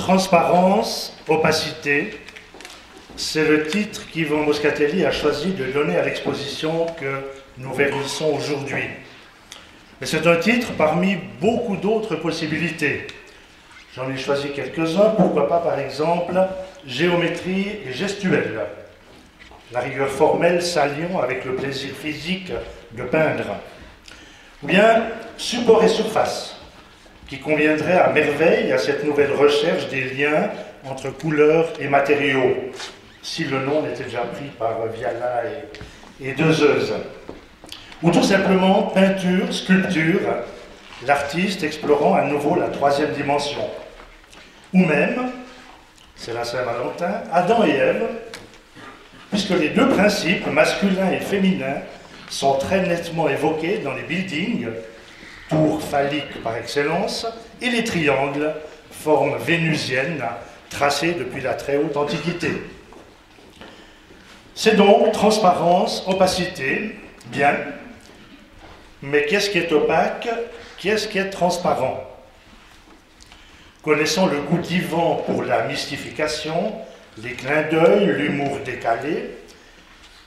Transparence, opacité, c'est le titre qu'Yvan Moscatelli a choisi de donner à l'exposition que nous vernissons aujourd'hui. Mais c'est un titre parmi beaucoup d'autres possibilités. J'en ai choisi quelques-uns, pourquoi pas par exemple géométrie et gestuelle, la rigueur formelle s'alliant avec le plaisir physique de peindre, ou bien support et surface, qui conviendrait à merveille à cette nouvelle recherche des liens entre couleurs et matériaux, si le nom n'était déjà pris par Viala et Deleuze. Ou tout simplement peinture, sculpture, l'artiste explorant à nouveau la troisième dimension. Ou même, c'est la Saint-Valentin, Adam et Ève, puisque les deux principes, masculin et féminin, sont très nettement évoqués dans les buildings, tours phalliques par excellence, et les triangles, forme vénusienne, tracée depuis la très haute Antiquité. C'est donc transparence, opacité, bien, mais qu'est-ce qui est opaque? Qu'est-ce qui est transparent? Connaissant le goût d'Yvan pour la mystification, les clins d'œil, l'humour décalé,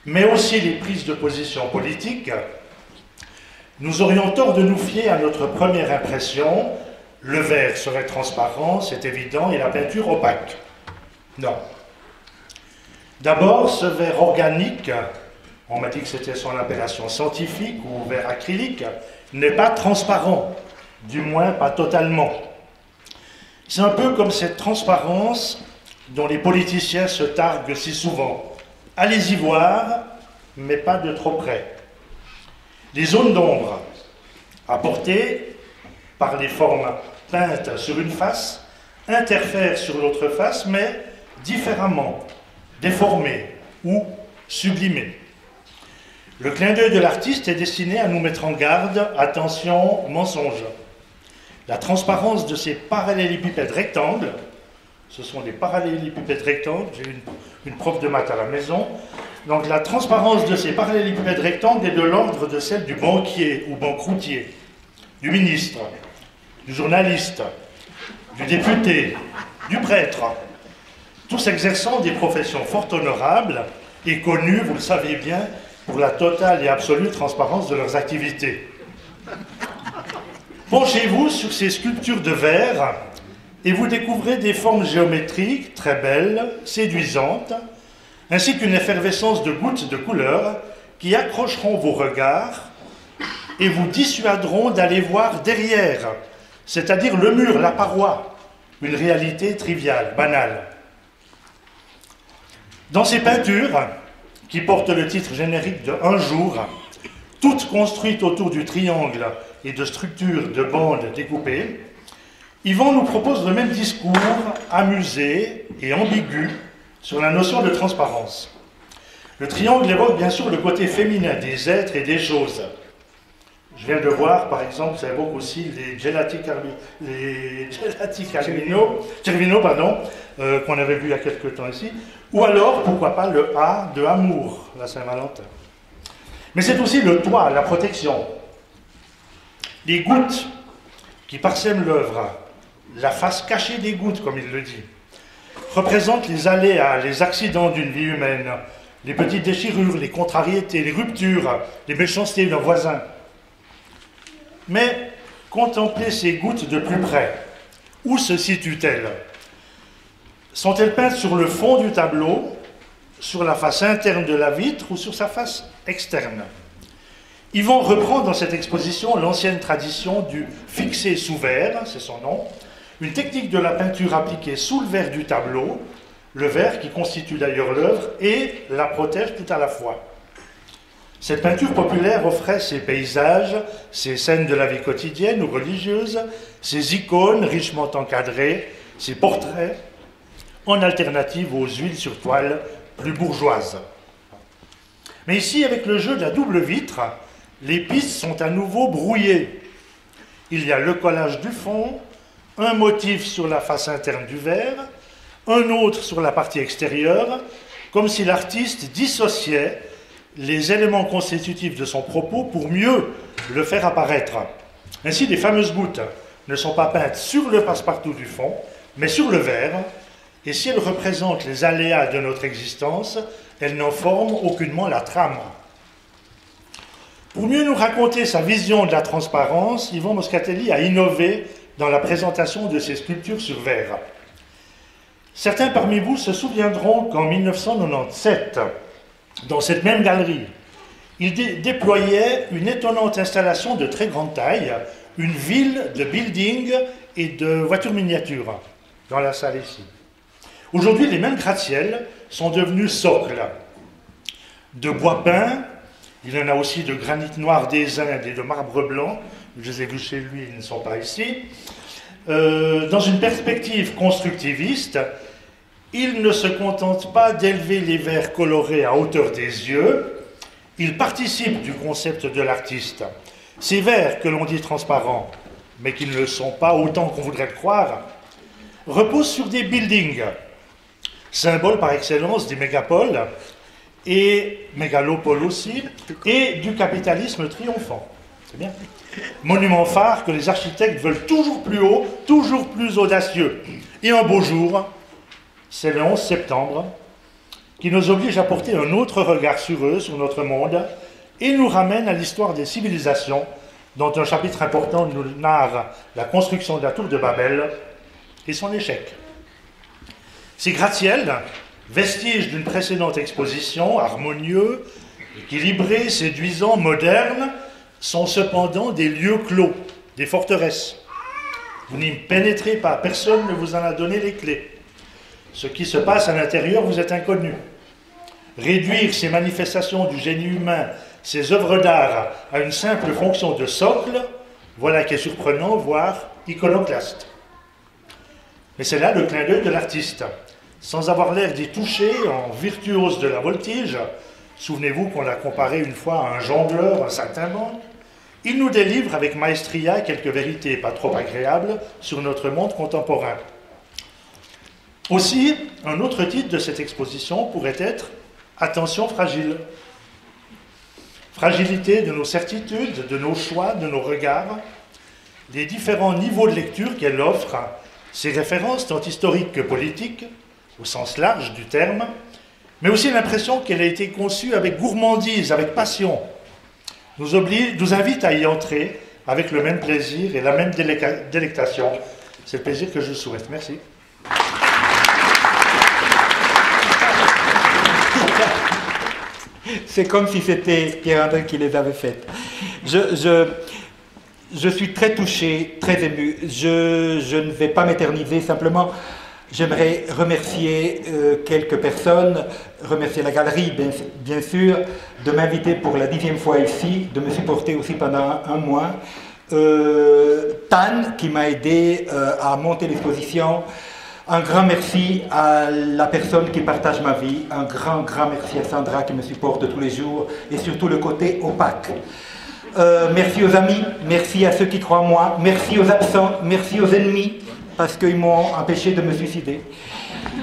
mais aussi les prises de position politiques, nous aurions tort de nous fier à notre première impression. Le verre serait transparent, c'est évident, et la peinture opaque. Non. D'abord, ce verre organique, on m'a dit que c'était son appellation scientifique, ou verre acrylique, n'est pas transparent, du moins pas totalement. C'est un peu comme cette transparence dont les politiciens se targuent si souvent. Allez-y voir, mais pas de trop près. Les zones d'ombre, apportées par les formes peintes sur une face, interfèrent sur l'autre face, mais différemment, déformées ou sublimées. Le clin d'œil de l'artiste est destiné à nous mettre en garde, attention, mensonge. La transparence de ces parallélépipèdes rectangles, ce sont des parallélépipèdes rectangles, j'ai une prof de maths à la maison, donc la transparence de ces parallélépipèdes rectangles est de l'ordre de celle du banquier ou banqueroutier, du ministre, du journaliste, du député, du prêtre, tous exerçant des professions fort honorables et connues, vous le savez bien, pour la totale et absolue transparence de leurs activités. Penchez-vous sur ces sculptures de verre et vous découvrez des formes géométriques très belles, séduisantes, ainsi qu'une effervescence de gouttes de couleur qui accrocheront vos regards et vous dissuaderont d'aller voir derrière, c'est-à-dire le mur, la paroi, une réalité triviale, banale. Dans ces peintures, qui portent le titre générique de Un jour, toutes construites autour du triangle et de structures de bandes découpées, Yvan nous propose le même discours amusé et ambigu sur la notion de transparence. Le triangle évoque bien sûr le côté féminin des êtres et des choses. Je viens de voir, par exemple, ça évoque aussi les gelati Cervino, qu'on avait vu il y a quelques temps ici, ou alors, pourquoi pas, le A de amour, la Saint-Valentin. Mais c'est aussi le toit, la protection. Les gouttes qui parsèment l'œuvre, la face cachée des gouttes, comme il le dit, représentent les aléas, les accidents d'une vie humaine, les petites déchirures, les contrariétés, les ruptures, les méchancetés d'un voisin. Mais contemplez ces gouttes de plus près. Où se situent-elles? Sont-elles peintes sur le fond du tableau, sur la face interne de la vitre ou sur sa face externe? Yvan reprend dans cette exposition l'ancienne tradition du fixé sous verre, c'est son nom, une technique de la peinture appliquée sous le verre du tableau, le verre qui constitue d'ailleurs l'œuvre et la protège tout à la fois. Cette peinture populaire offrait ses paysages, ses scènes de la vie quotidienne ou religieuse, ses icônes richement encadrées, ses portraits, en alternative aux huiles sur toile plus bourgeoises. Mais ici, avec le jeu de la double vitre, les pistes sont à nouveau brouillées. Il y a le collage du fond, un motif sur la face interne du verre, un autre sur la partie extérieure, comme si l'artiste dissociait les éléments constitutifs de son propos pour mieux le faire apparaître. Ainsi, les fameuses gouttes ne sont pas peintes sur le passe-partout du fond, mais sur le verre, et si elle représente les aléas de notre existence, elle n'en forme aucunement la trame. Pour mieux nous raconter sa vision de la transparence, Yvon Moscatelli a innové dans la présentation de ses sculptures sur verre. Certains parmi vous se souviendront qu'en 1997, dans cette même galerie, il déployait une étonnante installation de très grande taille, une ville de buildings et de voitures miniatures, dans la salle ici. Aujourd'hui, les mêmes gratte-ciel sont devenus socles. De bois peint, il y en a aussi de granit noir des Indes et de marbre blanc, je les ai vus chez lui, ils ne sont pas ici. Dans une perspective constructiviste, il ne se contente pas d'élever les verres colorés à hauteur des yeux, il participe du concept de l'artiste. Ces verres que l'on dit transparents, mais qui ne le sont pas autant qu'on voudrait le croire, reposent sur des buildings, symbole par excellence des mégapoles, et mégalopoles aussi, et du capitalisme triomphant. C'est bien. Monument phare que les architectes veulent toujours plus haut, toujours plus audacieux. Et un beau jour, c'est le 11 septembre, qui nous oblige à porter un autre regard sur eux, sur notre monde, et nous ramène à l'histoire des civilisations, dont un chapitre important nous narre la construction de la tour de Babel et son échec. Ces gratte-ciel, vestiges d'une précédente exposition, harmonieux, équilibrés, séduisants, modernes, sont cependant des lieux clos, des forteresses. Vous n'y pénétrez pas, personne ne vous en a donné les clés. Ce qui se passe à l'intérieur vous est inconnu. Réduire ces manifestations du génie humain, ces œuvres d'art, à une simple fonction de socle, voilà qui est surprenant, voire iconoclaste. Mais c'est là le clin d'œil de l'artiste. Sans avoir l'air d'y toucher, en virtuose de la voltige, souvenez-vous qu'on l'a comparé une fois à un jongleur, un saltimbanque, il nous délivre avec maestria quelques vérités pas trop agréables sur notre monde contemporain. Aussi, un autre titre de cette exposition pourrait être « Attention fragile ». Fragilité de nos certitudes, de nos choix, de nos regards, les différents niveaux de lecture qu'elle offre, ses références tant historiques que politiques, au sens large du terme, mais aussi l'impression qu'elle a été conçue avec gourmandise, avec passion, nous invite à y entrer avec le même plaisir et la même délectation. C'est le plaisir que je souhaite. Merci. C'est comme si c'était Pierre-André qui les avait faites. Je suis très touché, très ému. Je ne vais pas m'éterniser, simplement j'aimerais remercier quelques personnes, remercier la galerie bien sûr, de m'inviter pour la 10e fois ici, de me supporter aussi pendant un mois. Tan qui m'a aidé à monter l'exposition. Un grand merci à la personne qui partage ma vie, un grand merci à Sandra qui me supporte tous les jours, et surtout le côté opaque. Merci aux amis, merci à ceux qui croient en moi, merci aux absents, merci aux ennemis, parce qu'ils m'ont empêché de me suicider.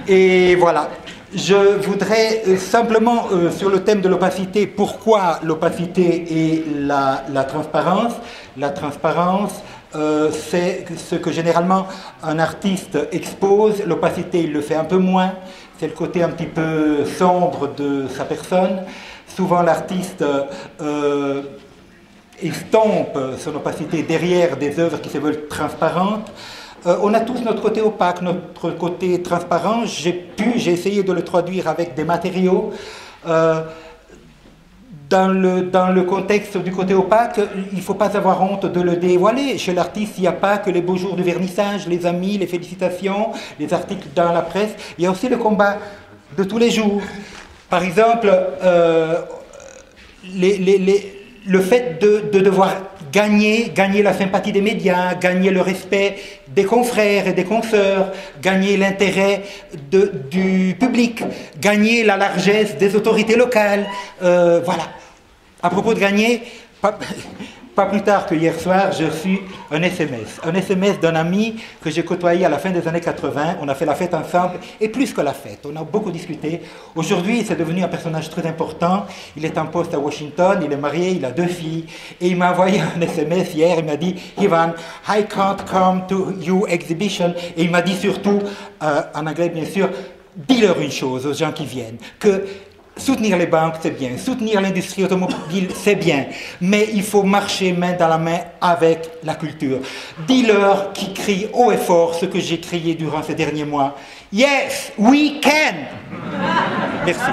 Et voilà, je voudrais simplement, sur le thème de l'opacité, pourquoi l'opacité et la transparence. La transparence, c'est ce que généralement un artiste expose. L'opacité, il le fait un peu moins. C'est le côté un petit peu sombre de sa personne. Souvent, l'artiste estompe son opacité derrière des œuvres qui se veulent transparentes. On a tous notre côté opaque, notre côté transparent. J'ai essayé de le traduire avec des matériaux. Dans le contexte du côté opaque, il ne faut pas avoir honte de le dévoiler. Chez l'artiste, il n'y a pas que les beaux jours de vernissage, les amis, les félicitations, les articles dans la presse. Il y a aussi le combat de tous les jours. Par exemple, le fait de devoir gagner la sympathie des médias, gagner le respect des confrères et des consoeurs, gagner l'intérêt du public, gagner la largesse des autorités locales. Voilà. À propos de gagner, pas plus tard que hier soir, j'ai reçu un SMS. Un SMS d'un ami que j'ai côtoyé à la fin des années 80. On a fait la fête ensemble, et plus que la fête. On a beaucoup discuté. Aujourd'hui, c'est devenu un personnage très important. Il est en poste à Washington, il est marié, il a 2 filles. Et il m'a envoyé un SMS hier, il m'a dit « Ivan, I can't come to your exhibition ». Et il m'a dit surtout, en anglais bien sûr, dis-leur une chose aux gens qui viennent, que soutenir les banques, c'est bien. Soutenir l'industrie automobile, c'est bien. Mais il faut marcher main dans la main avec la culture. Dis-leur qui crient haut et fort ce que j'ai crié durant ces derniers mois. Yes, we can! Merci.